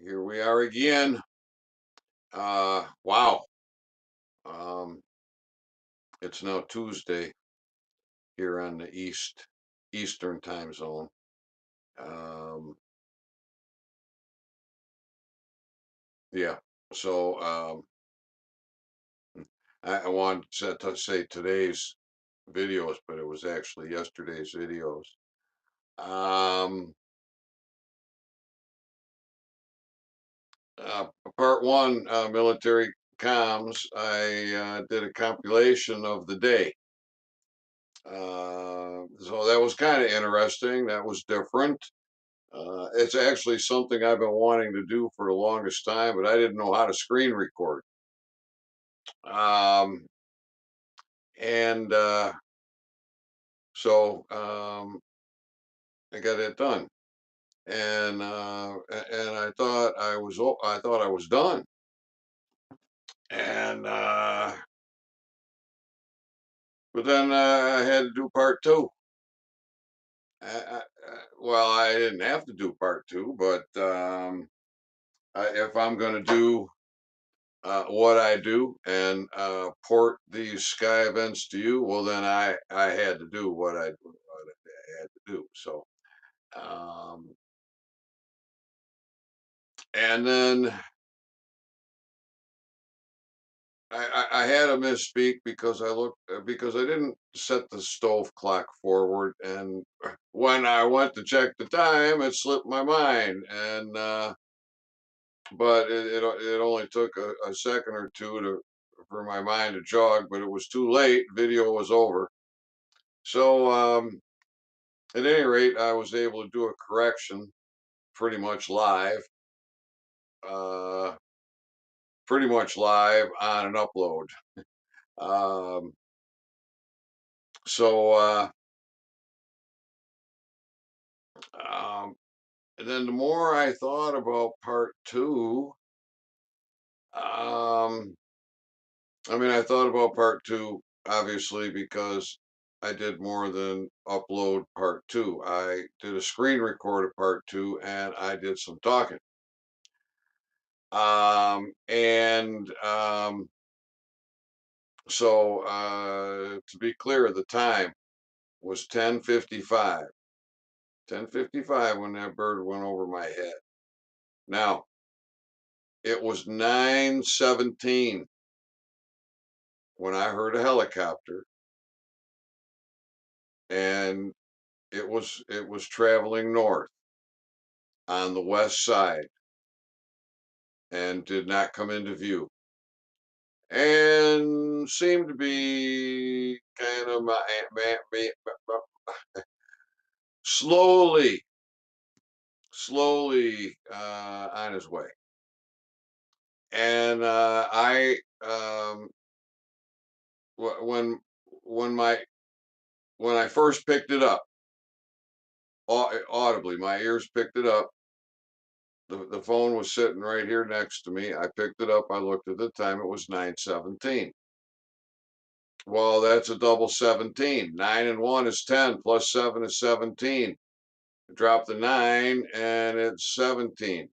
Here we are again. Wow. Um, it's now Tuesday here on the Eastern time zone. Um, yeah. So I wanted to say today's videos, but it was actually yesterday's videos. Um, uh, Part one, military comms. I did a compilation of the day. So that was kind of interesting. That was different. It's actually something I've been wanting to do for the longest time, but I didn't know how to screen record. Um, and so I got it done, and I thought I was done, and but then I had to do part two. Well, I didn't have to do part two, but if I'm going to do what I do and port these sky events to you, well, then I had to do what I had to do. So, um, and then I had to misspeak because I didn't set the stove clock forward, and when I went to check the time, it slipped my mind, and but it only took a second or two to for my mind to jog, but it was too late. Video was over. So at any rate, I was able to do a correction pretty much live, uh, pretty much live on an upload. Um, so um, and then the more I thought about part two, um, I mean, I thought about part two obviously because I did more than upload part two. I did a screen record of part two, and I did some talking. And So to be clear, the time was 10:55. 10:55 when that bird went over my head. Now, it was 9:17 when I heard a helicopter, and it was traveling north on the west side and did not come into view, and seemed to be kind of slowly on his way. And I when when my when I first picked it up audibly, my ears picked it up. The phone was sitting right here next to me. I picked it up. I looked at the time. It was 9:17. Well, that's a double 17. 9 and 1 is 10, plus 7 is 17. Drop the 9 and it's 17.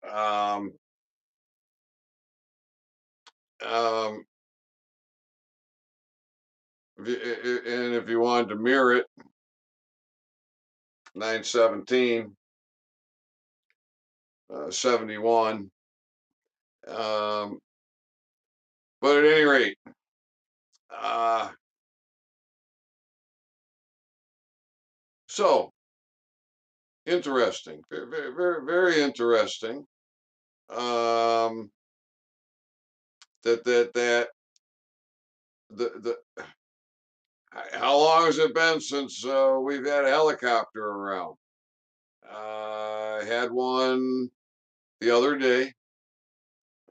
Um, um, and if you wanted to mirror it, 9:17, 71. Um, but at any rate, uh, so interesting, very, very, very interesting. Um, that the how long has it been since we've had a helicopter around? I had one the other day,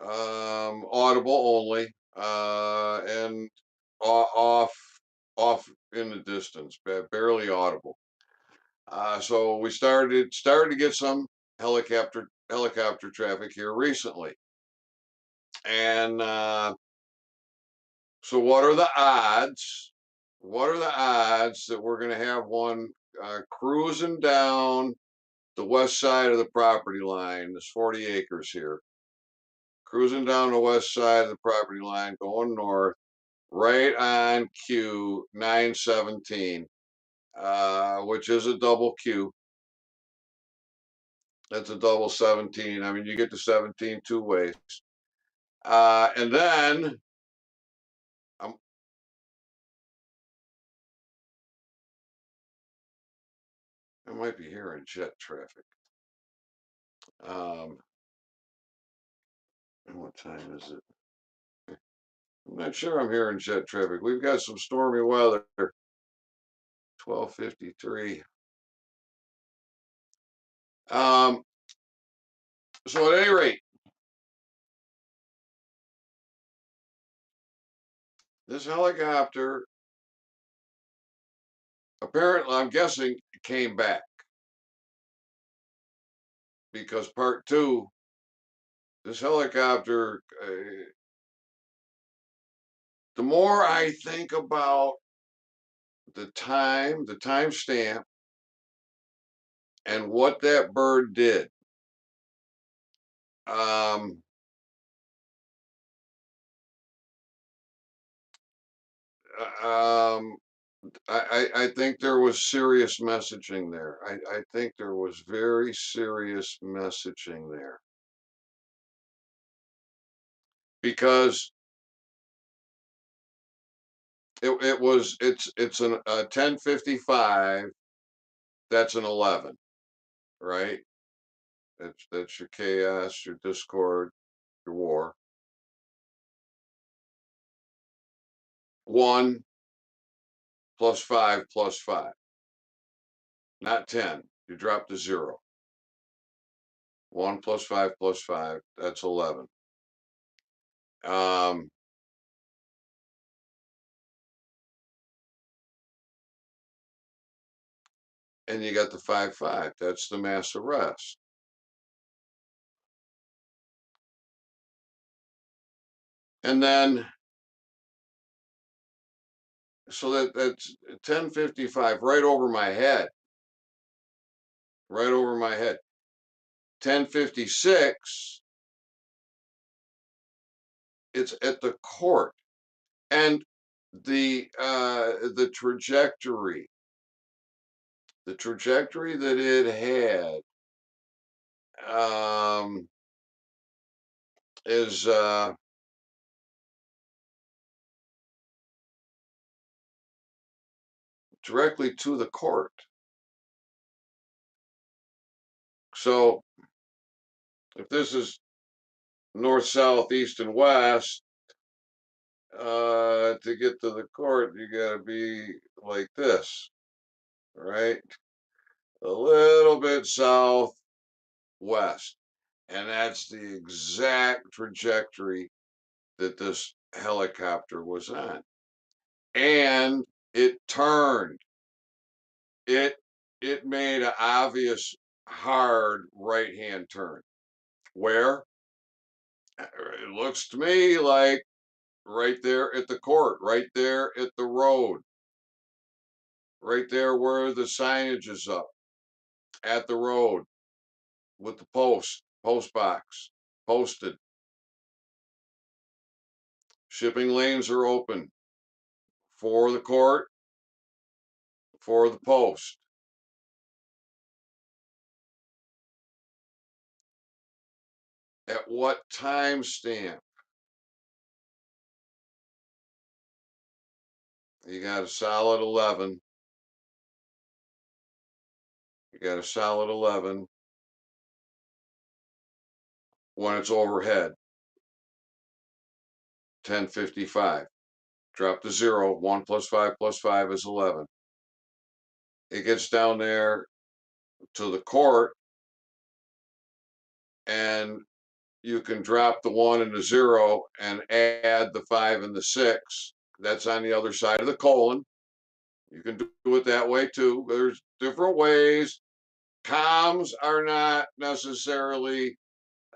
audible only, and off in the distance, barely audible. So we started to get some helicopter traffic here recently, and so what are the odds? What are the odds that we're going to have one cruising down the west side of the property line. There's 40 acres here. Cruising down the west side of the property line, going north, right on Q 917, which is a double Q. That's a double 17. I mean, you get to 17 two ways. And then I'm, I might be hearing jet traffic. Um, what time is it? I'm not sure I'm hearing jet traffic. We've got some stormy weather. 12:53. Um, so at any rate, this helicopter apparently, I'm guessing, came back because part two, this helicopter. The more I think about the time stamp, and what that bird did, um, um, I think there was serious messaging there. I think there was very serious messaging there because it's an a 1055. That's an 11, right? That's your chaos, your discord, your war. One plus five plus five, not 10. You drop to zero. One plus five, that's 11. Um, and you got the 5-5. That's the mass arrest. And then, so that's 1055 right over my head, right over my head. 1056, it's at the court. And the trajectory that it had is directly to the court. So if this is north, south, east, and west, to get to the court, you got to be like this, right? A little bit southwest, and that's the exact trajectory that this helicopter was on. And it turned. It it made an obvious hard right hand turn. Where? It looks to me like right there at the court, right there at the road, right there where the signage is up at the road with the post box posted. Shipping lanes are open for the court, for the post. At what time stamp? You got a solid 11. You got a solid 11 when it's overhead. 1055. Drop to zero. 1 plus 5 is 11. It gets down there to the court, and you can drop the 1 and the 0 and add the 5 and the 6. That's on the other side of the colon. You can do it that way too. There's different ways. Comms are not necessarily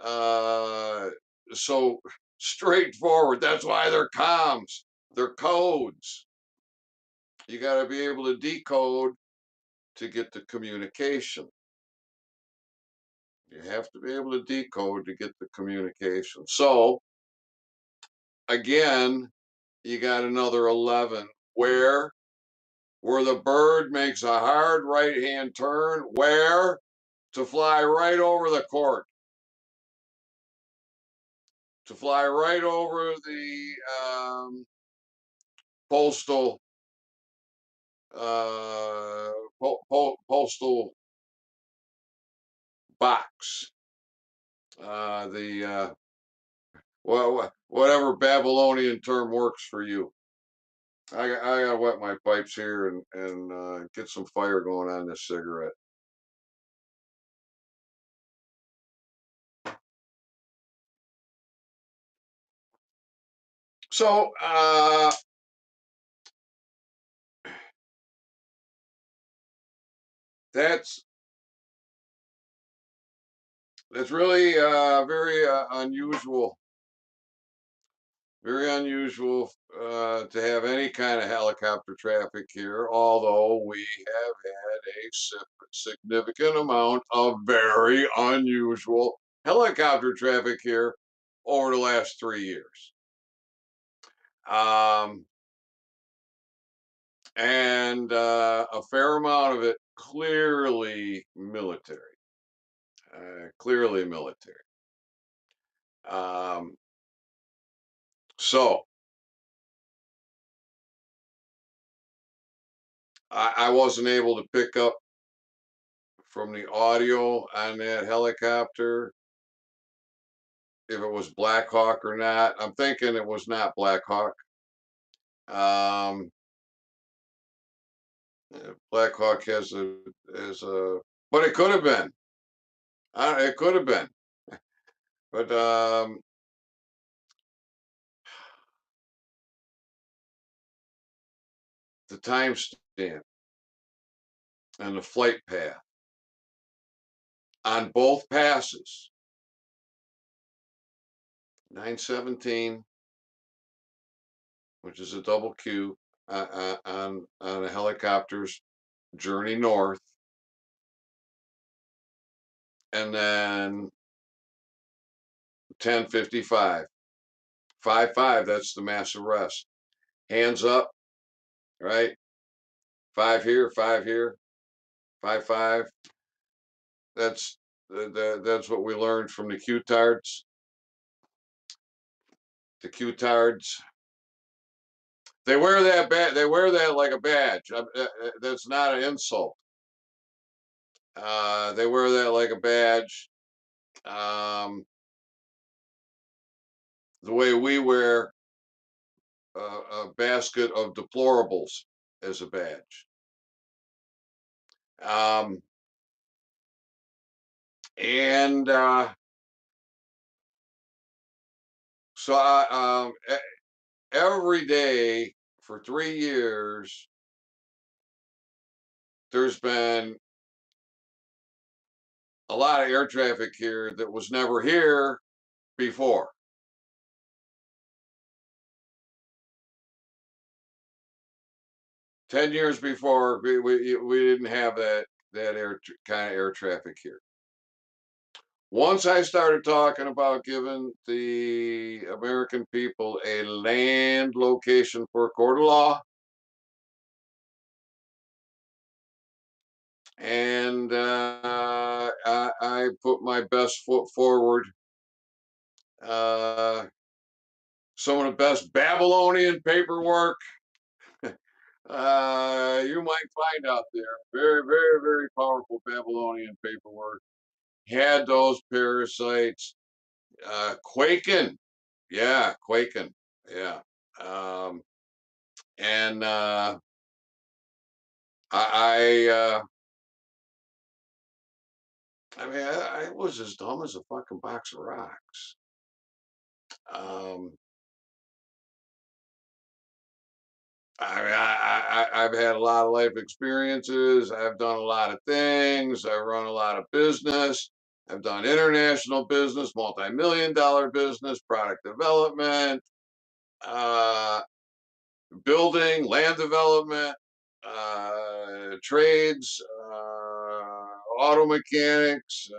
so straightforward. That's why they're comms. They're codes. You got to be able to decode to get the communication. You have to be able to decode to get the communication. So again, you got another 11 where the bird makes a hard right hand turn, where to fly right over the court, to fly right over the postal uh, postal box, the whatever Babylonian term works for you. I gotta wet my pipes here and get some fire going on this cigarette. So that's really very unusual to have any kind of helicopter traffic here, although we have had a significant amount of very unusual helicopter traffic here over the last 3 years. Um, and a fair amount of it clearly military. Clearly military. Um, so I wasn't able to pick up from the audio on that helicopter if it was Black Hawk or not. I'm thinking it was not Black Hawk. Um, Black Hawk but it could have been. It could have been. But the timestamp and the flight path on both passes, 917, which is a double Q on a helicopter's journey north, and then 10:55, 5:5. That's the mass arrest. Hands up, right? 5 here, 5 here, 5:5. That's that's what we learned from the Q-tards. The Q-tards. They wear that They wear that like a badge. That's not an insult. They wear that like a badge. The way we wear a basket of deplorables as a badge. Um, and so every day for 3 years, there's been a lot of air traffic here that was never here before. 10 years before, we didn't have that kind of air traffic here. Once I started talking about giving the American people a land location for a court of law, and I put my best foot forward, some of the best Babylonian paperwork you might find out there. Very, very, very powerful Babylonian paperwork. Had those parasites quaking. Yeah, quaking. Yeah. Um, and I I mean, I was as dumb as a fucking box of rocks. Um, I mean, I've had a lot of life experiences. I've done a lot of things. I run a lot of business. I've done international business, multi-million dollar business, product development, uh, building, land development, trades, auto mechanics,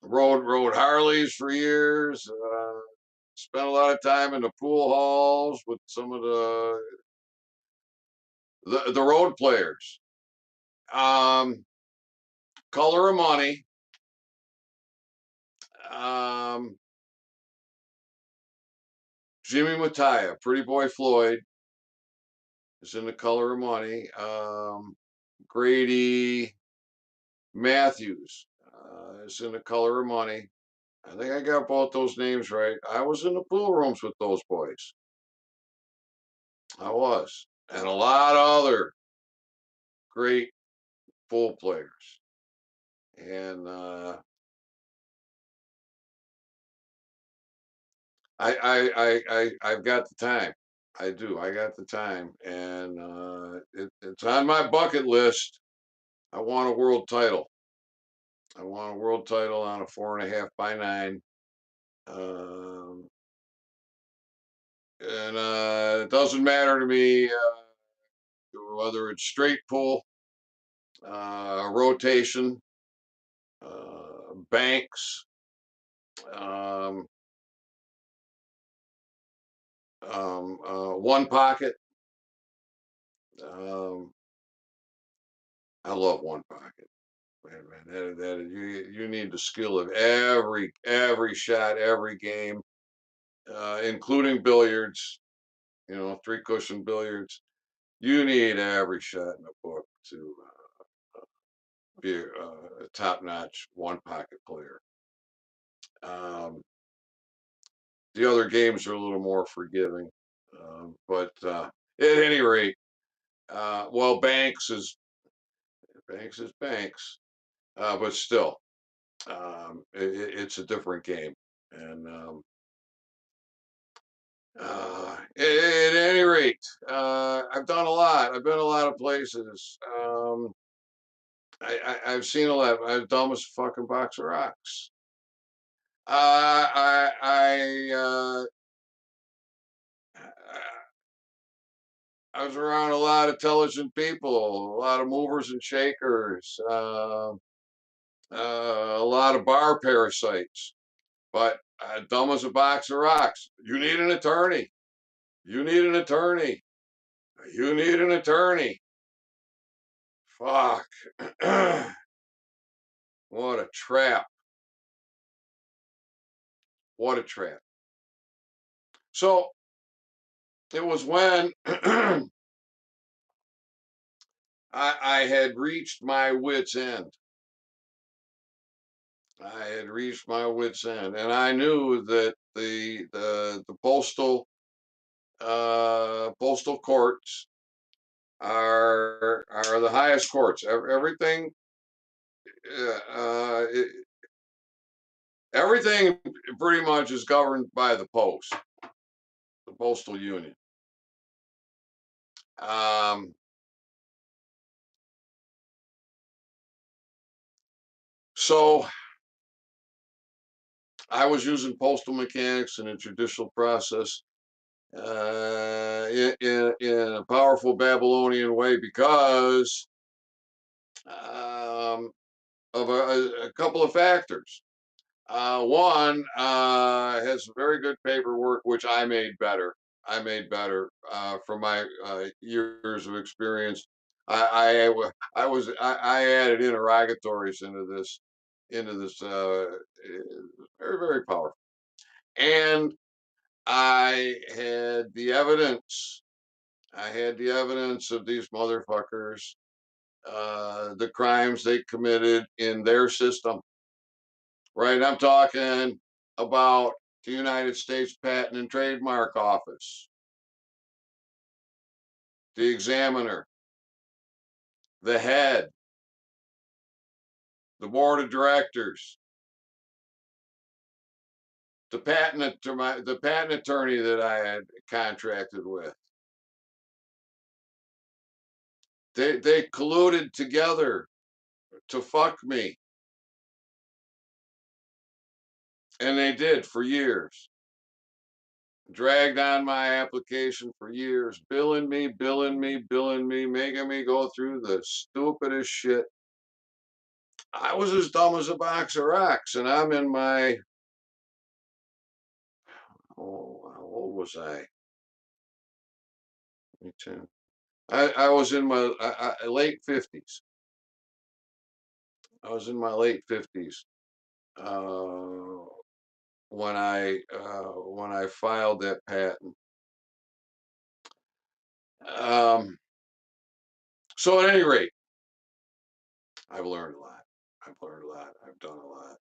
rode Harleys for years. Spent a lot of time in the pool halls with some of the road players. Um, Color of Money. Um, Jimmy Mattia, Pretty Boy Floyd is in The Color of Money. Grady Matthews is in The Color of Money. I think I got both those names right. I was in the pool rooms with those boys. I was, and a lot of other great pool players. And I've got the time. I do. I got the time, and it's on my bucket list. I want a world title. I want a world title on a 4.5 by 9. Um, and it doesn't matter to me whether it's straight pull, rotation, banks, um, one pocket. Um, I love one pocket. Man, you need the skill of every shot, every game, including billiards. You know, 3 cushion billiards. You need every shot in the book to be a top-notch one pocket player. Um, the other games are a little more forgiving, but at any rate, well, Banks is Banks, but still, it's a different game. And at any rate, I've done a lot. I've been a lot of places. I've seen a lot. I've done with fucking box of rocks. I was around a lot of intelligent people, a lot of movers and shakers, a lot of bar parasites. But dumb as a box of rocks. You need an attorney. You need an attorney. You need an attorney. Fuck. What a trap. What a trap. So it was when I had reached my wits' end. I had reached my wits' end, and I knew that the postal courts are the highest courts. Everything uh, everything pretty much is governed by the post, the postal union. Um, so I was using postal mechanics in a judicial process in a powerful Babylonian way because of a couple of factors. One has very good paperwork, which I made better. I made better from my years of experience. I added interrogatories into this very very powerful, and I had the evidence. I had the evidence of these motherfuckers, the crimes they committed in their system. Right, I'm talking about the United States Patent and Trademark Office, the examiner, the head, the board of directors, the patent attorney that I had contracted with. They colluded together to fuck me, and they did for years. dragged on my application for years, billing me, billing me, billing me, making me go through the stupidest shit. I was as dumb as a box of rocks, and I'm in my, oh, how old was I? 10. I was in my late 50s. I was in my late 50s uh, when I filed that patent. Um, so at any rate, I've learned a lot. I've learned a lot. I've done a lot,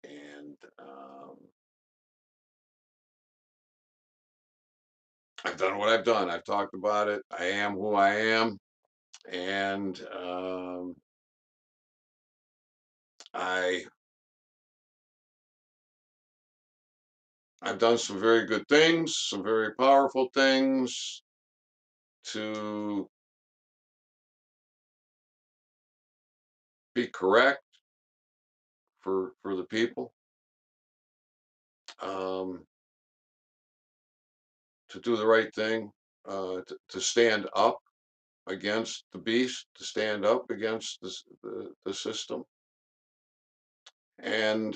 and I've done what I've done. I've talked about it. I am who I am, and I I've done some very good things, some very powerful things to be correct for the people, um, to do the right thing, to stand up against the beast, to stand up against the system, and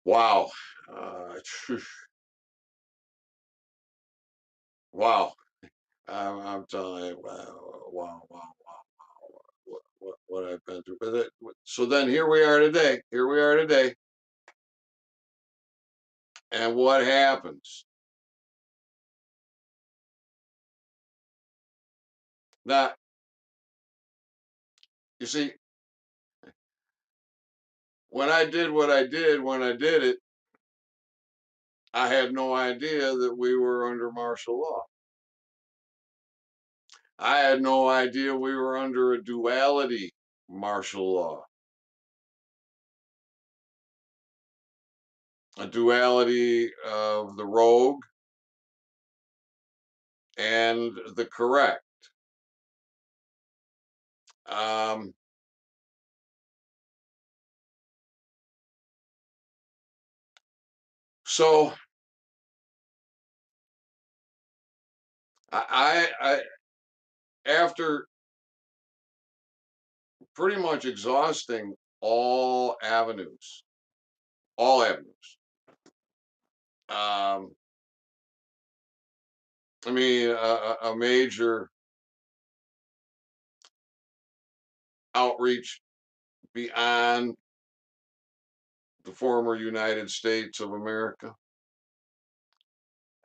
wow, uh, wow. I'm telling you, wow, wow, wow, wow, wow, what I've been through. But so then here we are today. Here we are today, and what happens? Now, you see, when I did what I did, when I did it, I had no idea that we were under martial law. I had no idea we were under a duality martial law, a duality of the rogue and the correct. Um, so I after pretty much exhausting all avenues, all avenues. Um, I mean, a major outreach beyond the former United States of America.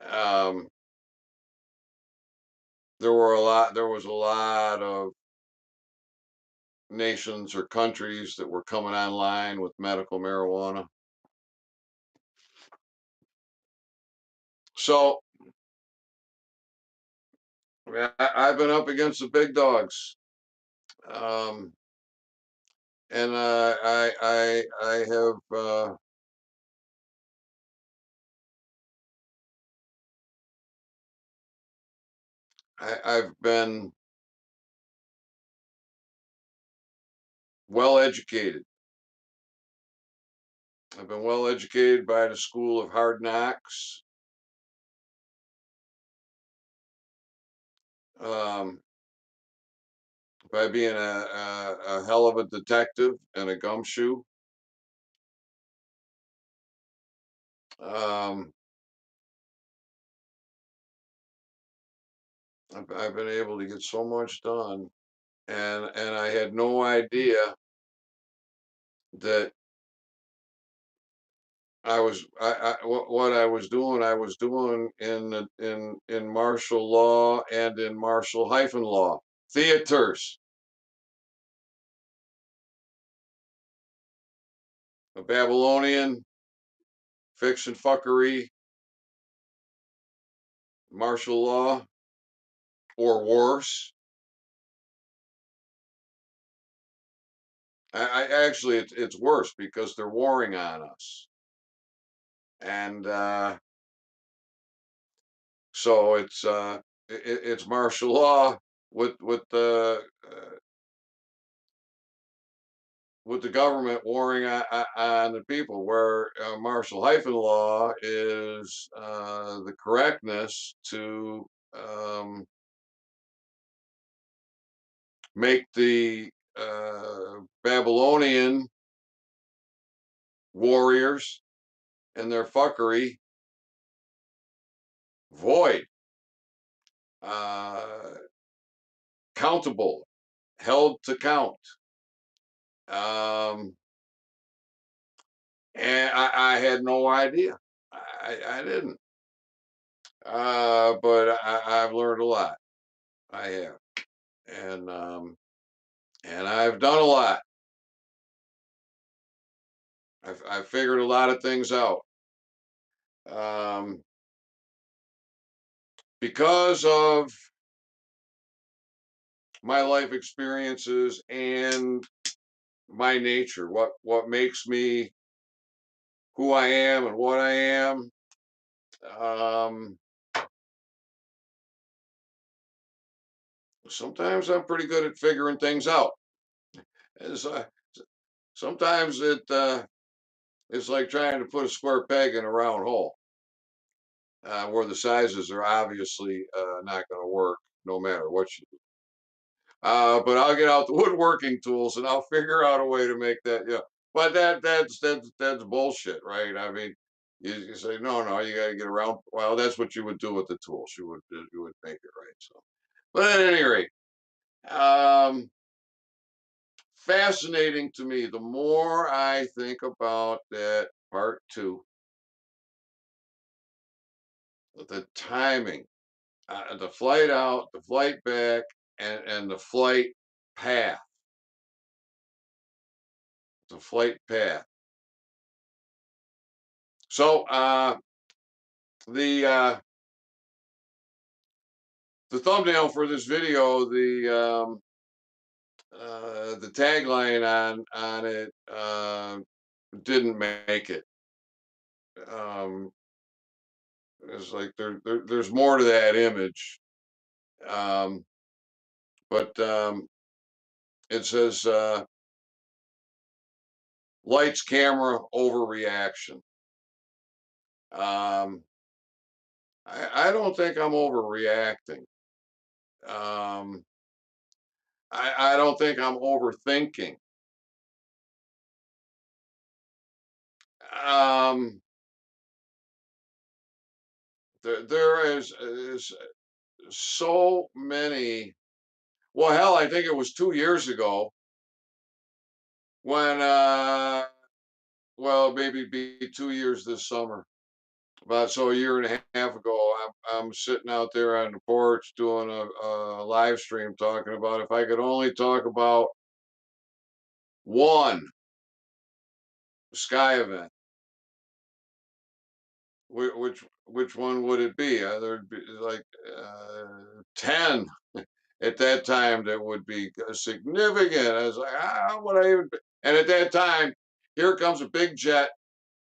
Um, there was a lot of nations or countries that were coming online with medical marijuana. So I've been up against the big dogs, um, and I have I've been well educated. I've been well educated by the school of hard knocks, um, by being a hell of a detective and a gumshoe. Um, I've been able to get so much done, and I had no idea that what I was doing in martial law and in martial hyphen law theaters, a Babylonian fiction fuckery, martial law, or worse. I actually it's worse because they're warring on us, and so it's martial law with with the government warring on the people, where martial hyphen law is the correctness to make the Babylonian warriors and their fuckery void, uh, countable, held to count. Um, and I had no idea. I didn't. But I've learned a lot. I have, and I've done a lot. I've figured a lot of things out. Um, because of my life experiences and my nature, what makes me who I am and what I am. Um, Sometimes I'm pretty good at figuring things out. As sometimes it's like trying to put a square peg in a round hole, where the sizes are obviously not going to work no matter what you do. But I'll get out the woodworking tools and I'll figure out a way to make that. Yeah, but that's bullshit, right? I mean, you say no, no, you got to get around. Well, that's what you would do with the tools. You would make it right. So, but at any rate, um, fascinating to me. The more I think about that part two, the timing, the flight out, the flight back, and the flight path, the flight path. So the uh, the thumbnail for this video, the tagline on it didn't make it. Um, it's like there's more to that image, um, but it says lights, camera, overreaction. Um, I don't think I'm overreacting. Um, I don't think I'm overthinking. Um, there is so many. Well, hell, I think it was 2 years ago when, well, maybe be 2 years this summer. About so a year and a half ago, I'm sitting out there on the porch doing a live stream talking about if I could only talk about one sky event, which one would it be? There'd be like 10 at that time that would be significant. I was like, how would I even? And at that time, here comes a big jet,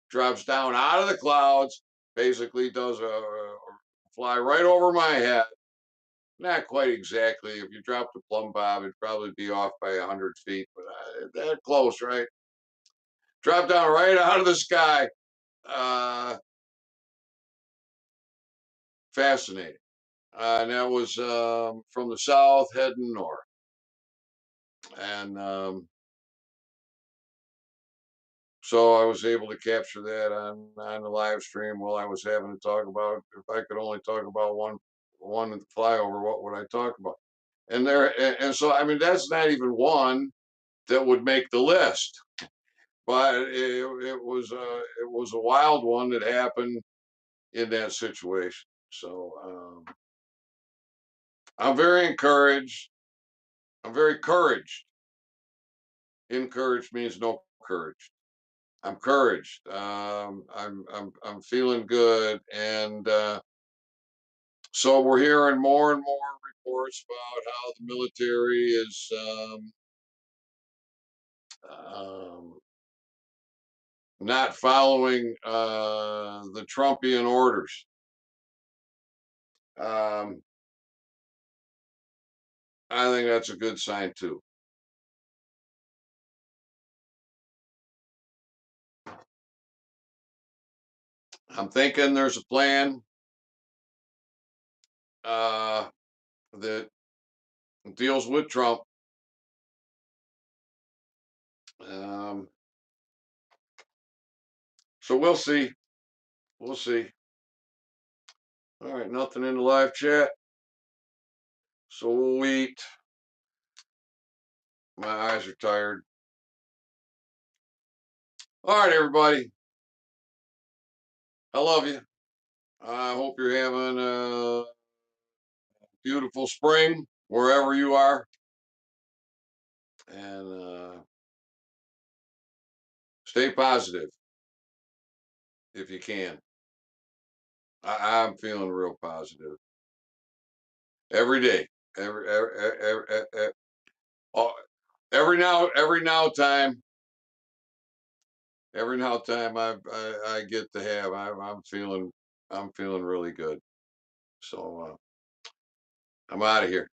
drops down out of the clouds, basically does a fly right over my head. Not quite exactly. If you dropped a plumb bob, it'd probably be off by 100 feet, but that close, right? Drop down right out of the sky. Uh, Fascinating. And that was from the south heading north. And so I was able to capture that on the live stream while I was having to talk about if I could only talk about one flyover, what would I talk about? And so I mean that's not even one that would make the list, but it was a wild one that happened in that situation. So I'm very encouraged. I'm very encouraged. Encouraged means no courage. I'm encouraged. I'm feeling good, and so we're hearing more and more reports about how the military is um, not following the Trumpian orders. Um, I think that's a good sign too. I'm thinking there's a plan uh, that deals with Trump. Um, so we'll see. We'll see. All right, nothing in the live chat. So we'll eat. My eyes are tired. All right, everybody. I love you. I hope you're having a beautiful spring wherever you are. And stay positive if you can. I'm feeling real positive every day. Oh, every now time, I get to have. I'm feeling really good. So I'm out of here.